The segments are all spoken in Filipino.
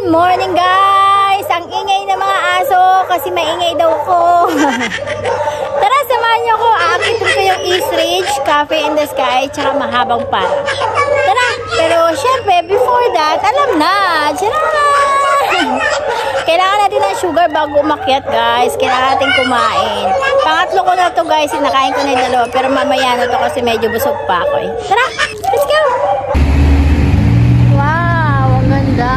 Good morning guys! Ang ingay ng mga aso kasi maingay daw ko. Tara, samahan niyo ako. Aakitin ko yung East Ridge, Cafe in the Sky, tsaka Mahabang Para. Tara! Pero syempre, before that, alam na! Kailangan natin ng sugar bago umakyat guys. Kailangan natin kumain. Pangatlo ko na to guys. Sinakain ko na yung dalawa. Pero mamaya na to kasi medyo busog pa ako eh. Tara! Let's go! Wow! Ang ganda!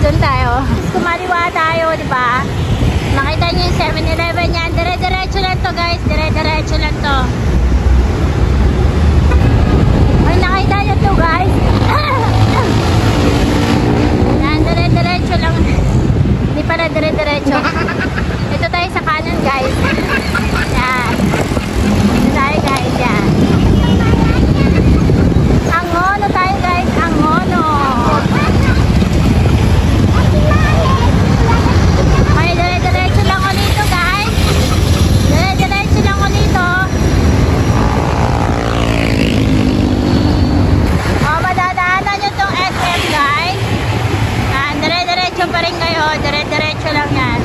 Doon tayo. Kumaliwa tayo, di ba? Nakita niyo yung 7-Eleven yan. Dire-diretso lang to, guys. Dire-diretso lang to. Ay, nakita niyo to, guys. Yan, dire-diretso lang. Hindi pala dire-diretso. Ito tayo sa kanan, guys. Yan. Ito tayo, guys. Yan. Angono tayo, guys. Angono. Pa rin kayo, dire-diretso lang yan.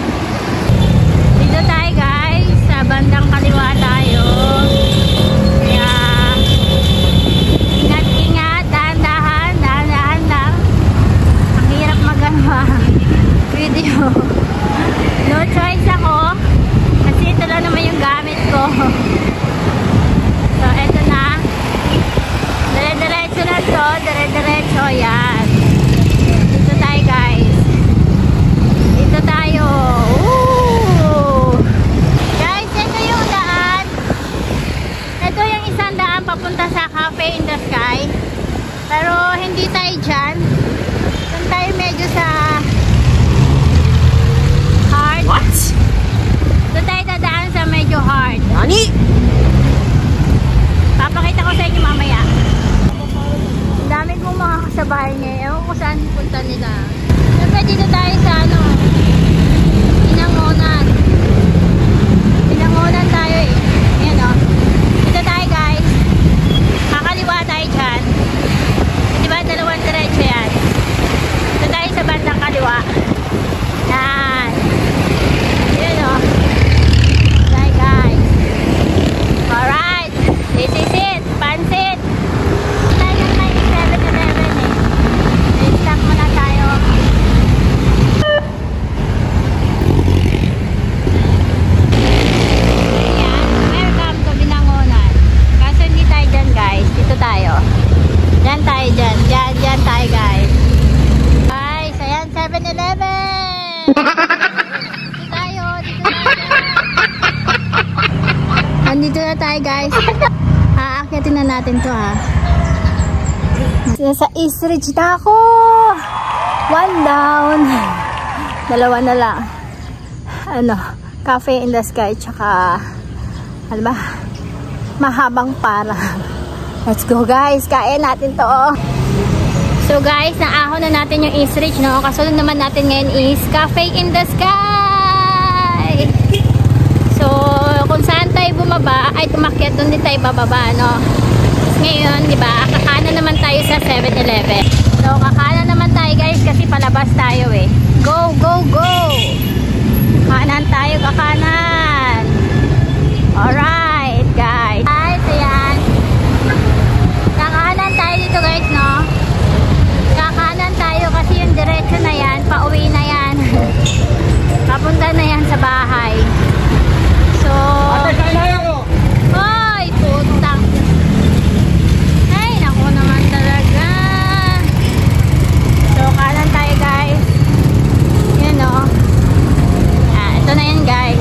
Dito tayo guys, sa bandang kaliwa tayo. Kaya ingat-ingat, dahan-dahan lang. Ang hirap mag-ano video. No choice ako kasi ito lang naman yung gamit ko. So eto na, dire-diretso na to, dire-diretso yan. Dito tayo guys, dito tayo. Guys, ito yung daan. Ito yung isang daan papunta sa Cafe in the Sky. Pero hindi tayo dyan. Doon tayo medyo sa hard. What? Doon tayo dadaan sa medyo hard. Nani? Papakita ko sa inyo mamaya. Ang dami kong mga kasabahay niya. Ewan ko saan punta nila. Siyempre dito tayo sa ano, Inangonan tayo eh. Ayan o. Dito tayo guys. Kakaliwa tayo dyan. Diba dalawang diretso yan. Dito tayo sa bandang kaliwa. Yan. Ayan o. Tayo guys. Alright. This is it. Pansit. Tayo may 7-Eleven eh. I-stock muna tayo. Diyan tayo guys. Guys, ayan 7-Eleven. Dito tayo. Andito na tayo guys. Aakyatin na natin to ha. Sa East Ridge na ako. One down. Dalawa na lang. Ano, Cafe in the Sky tsaka ano ba? Mahabang Para. Let's go guys, kain natin to. So guys, naahon na natin yung East Ridge, no? Kasunod naman natin ngayon is Cafe in the Sky. So, kung saan tayo bumaba, ay tumakyat, doon din tayo bababa, no? Ngayon, di ba, kakanan naman tayo sa 7-Eleven. So, kakanan naman tayo guys, kasi palabas tayo eh. Go, go, go! Kanan tayo, kakanan! bahay. So, ay, putang. Ay, naku naman talaga. So, kanan tayo guys. Yan o. Ito na yun guys.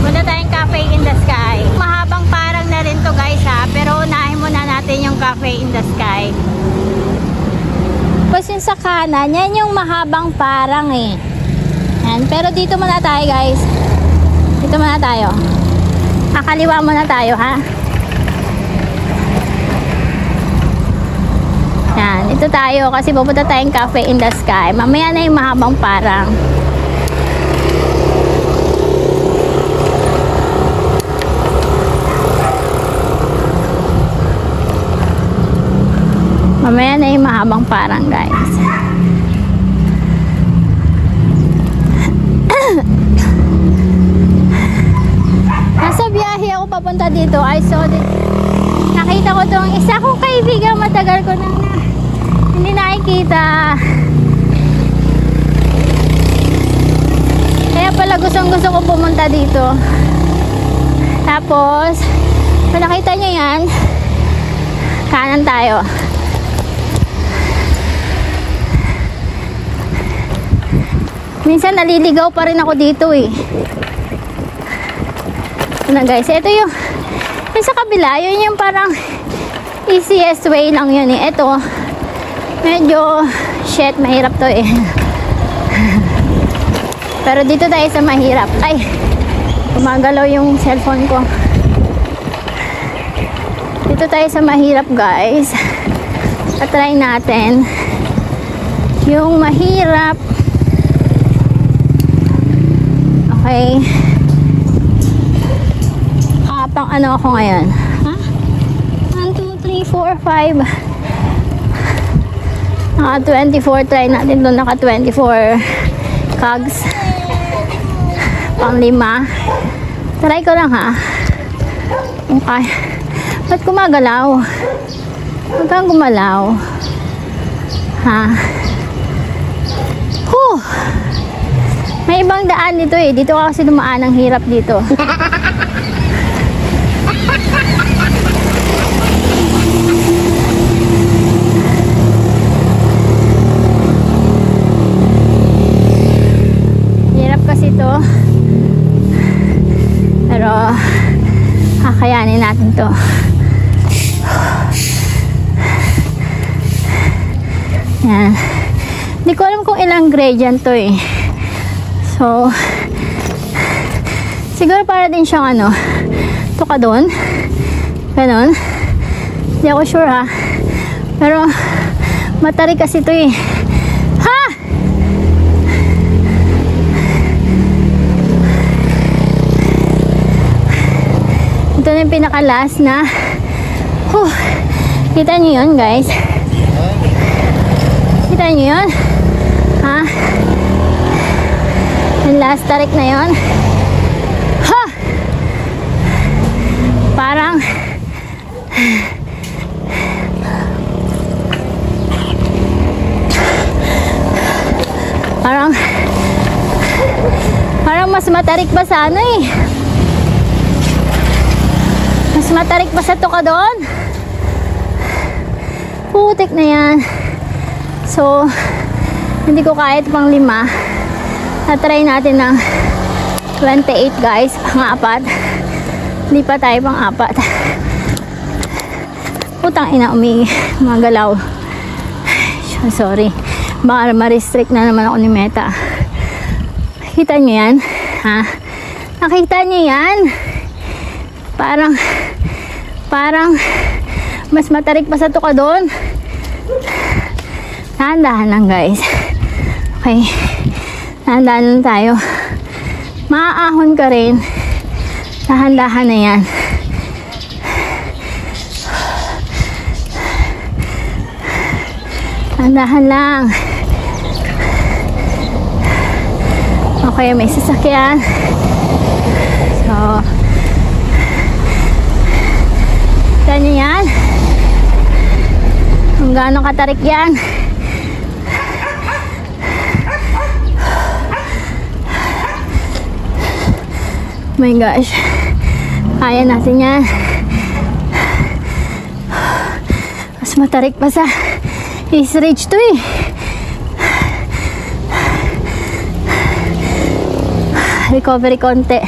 Punta tayong Cafe in the Sky. Mahabang parang na rin to guys ha. Pero unahin muna natin yung Cafe in the Sky. Tapos yung sa kanan, yan yung mahabang parang eh. Yan. Pero dito muna tayo guys. Dito muna tayo. Kakaliwa muna tayo ha. Yan. Dito tayo kasi pupunta tayong Cafe in the Sky. Mamaya na yung mahabang parang. Mamaya na yung mahabang parang guys. Nasa biyahe ako papunta dito. I saw this. Nakita ko tong isa kong kaibigan. Matagal ko nang hindi nakikita. Kaya pala gusto ko pumunta dito. Tapos kung nakita nyo yan, kanan tayo. Minsan naliligaw pa rin ako dito eh. Ito na guys, ito yung sa kabila, yun yung parang easiest way lang yun eh. Ito, medyo shit, mahirap to eh. Pero dito tayo sa mahirap. Ay, gumagalaw yung cellphone ko. Dito tayo sa mahirap guys. Patry natin yung mahirap. Okay. Pang ano ako ngayon? Ha? 1, 2, 3, 4, 5. Naka 24. Try natin doon. Naka 24 cogs. Pang 5. Try ko lang ha. Okay. Ba't gumagalaw? Huwag kang gumalaw. Ha? Huh! May ibang daan dito eh. Dito kasi dumaan. Ang hirap dito. Hirap kasi to. Pero kakayanin natin to. Yan. Hindi ko alam kung ilang gradient to eh. So, siguro para din siyang ano, tuka doon. Ganon. Hindi ako sure ha. Pero, matarik kasi ito eh. Ha! Ito na yung pinaka-last na. Kita nyo yun guys. Kita nyo yun? Ha? Yung last tarik na yun. Ha! Parang mas matarik pa sa ano eh. Mas matarik pa sa tuka doon. Putik na yan. So, hindi ko kahit pang 5. Na-try natin ng 28 guys, pang-4. Hindi pa tayo pang-4. Putang ina, magalaw. Sorry. Baka ma-restrict na naman ako ni Meta. Nakita nyo yan? Ha? Nakita nyo yan? Parang mas matarik pa sa tuka doon. Dahan-dahan lang guys. Okay. Dahan-dahan lang tayo. Maaahon ka rin. Dahan-dahan na yan. Dahan-dahan lang. Okay, may sasakyan. So, ganyan yan. Kung gaano katarik yan. my gosh. Kaya natin yan. Mas matarik pa sa East Ridge to eh. Recovery konti.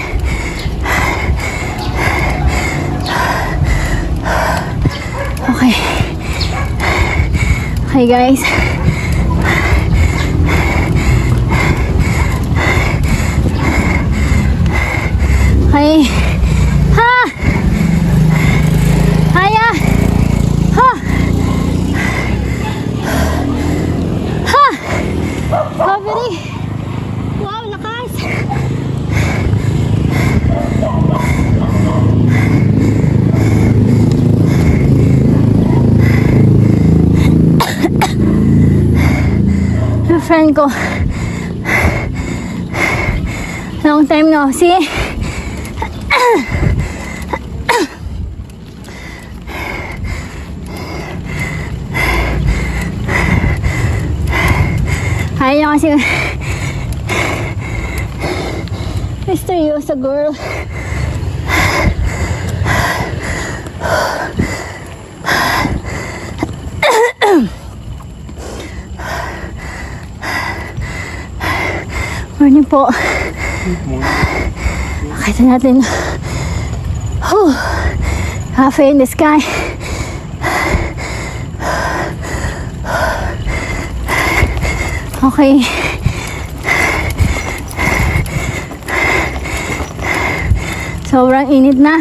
Okay. Okay guys. Okay. Ha! Kaya! Ha! Ha! Recovery! Wow, lakas! Yung friend ko, long time no see. Ayaw niya kasi misteryosa girl. Morning po. Nakita natin cafe in the sky. Okay. Sobrang init na.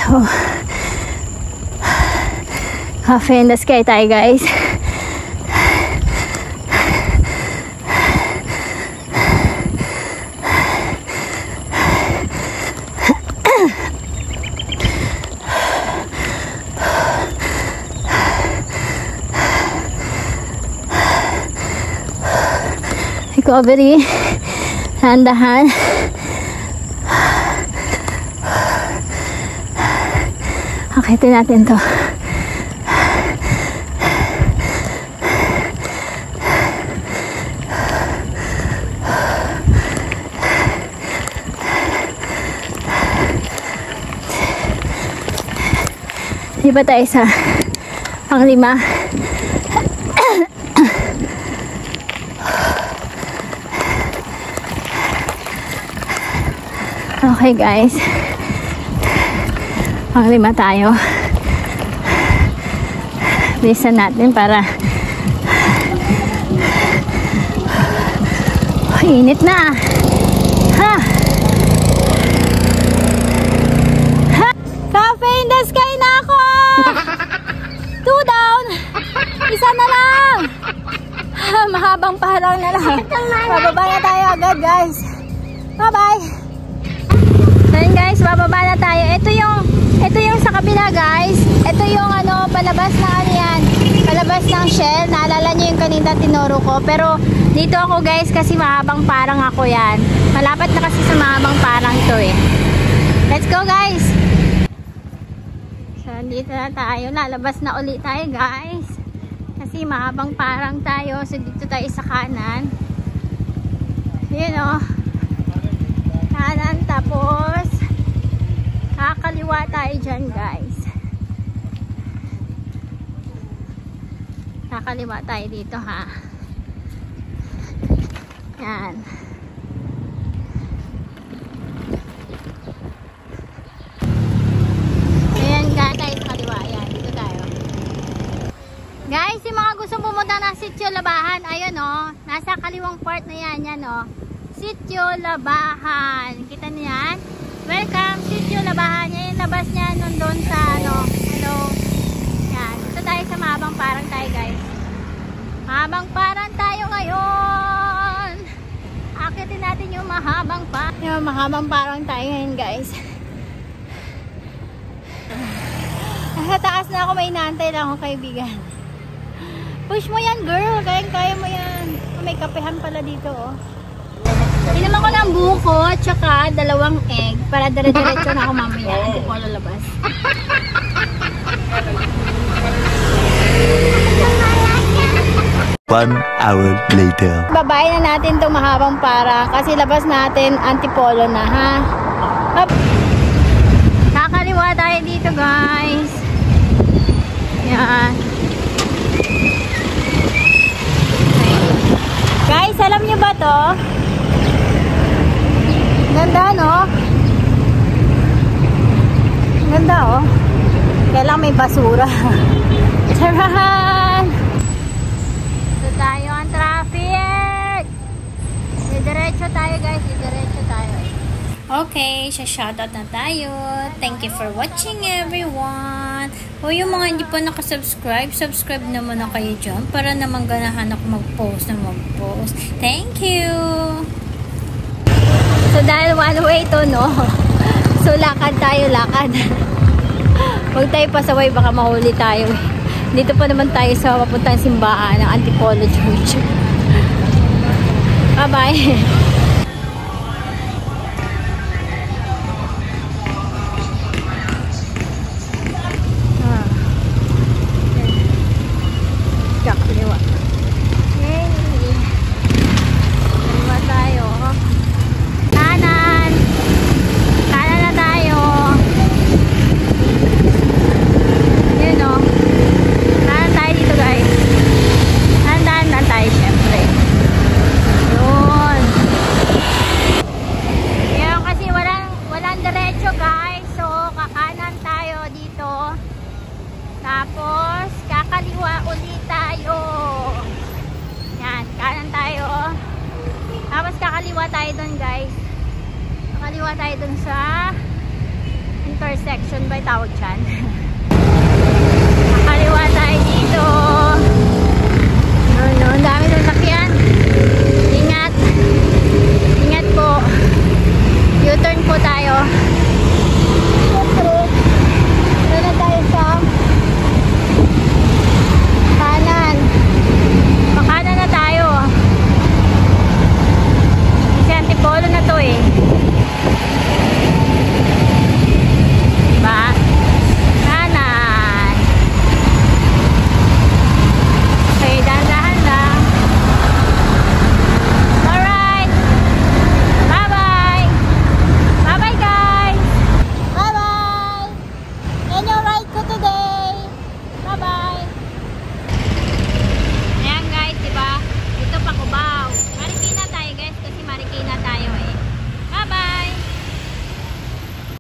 So, cafe in the sky tayo guys. Recovery, dahan-dahan. Akitin natin to. Di ba tayo sa pang-5? Okay guys, pang-5 tayo. Bilisan natin para init na. Ha! Ha! Cafe in the sky na ako! 2 down! Isa na lang! Mahabang parang na lang. Bababa na tayo agad guys. Bye bye! Then guys, bababa na tayo. Ito yung sa kabila guys. Ito yung ano, palabas na ano yan. Palabas ng Shell. Naalala nyo yung kanina tinuro ko. Pero dito ako guys kasi mahabang parang ako yan. Malapit na kasi sa mahabang parang to eh. Let's go guys! So dito na tayo. Lalabas na ulit tayo guys. Kasi mahabang parang tayo. So dito tayo sa kanan. Yun o. Kanan tapos kakaliwa tayo dyan guys. Kakaliwa tayo dito ha. Yan. Ayan guys, tayo sa kaliwa. Yan, dito tayo. Guys, yung mga gusto pumunta ng Sitio Labahan, ayun o. Nasa kaliwang part na yan, yan o. Sitio Labahan. Kita niyo yan? Welcome, Sitio Labahan. Yan yung labas niya nun doon sa ano. Hello. Yan. Dito tayo sa mahabang parang tayo guys. Mahabang parang tayo ngayon. Akitin natin yung mahabang parang. Yung mahabang parang tayo ngayon guys. Sa taas na ako, may inaantay lang ako, kaibigan. Push mo yan, girl. Kaya mo yan. May kapehan pala dito, oh. Inaman ko ng buko, tsaka 2 egg, para dire-diretso na ako mamaya. Hindi ko lalabas. 1 hour later. Babae na natin itong mahabang para kasi labas natin Antipolo na, ha? Up. Kakaliwa tayo dito, guys. Yan. Guys, alam nyo ba to? Ganda, no? Ganda, oh. Kaya lang may basura. Tarahan! Ito tayo ang traffic! Didiretso tayo, guys. Didiretso tayo. Okay, shoutout na tayo. Thank you for watching, everyone. O yung mga hindi pa nakasubscribe, subscribe naman na kayo dyan para naman ganahan ako mag-post na mag-post. Thank you! So, dahil one way to, no? So, lakad tayo, lakad. Huwag tayo pasaway, baka mahuli tayo. Dito pa naman tayo sa papuntang simbahan ng Antipolo Church. Bye-bye! Tapos, kakaliwa ulit tayo. Yan, kanan tayo. Tapos, kakaliwa tayo dun, guys. Kakaliwa tayo dun sa intersection ba tawag dyan?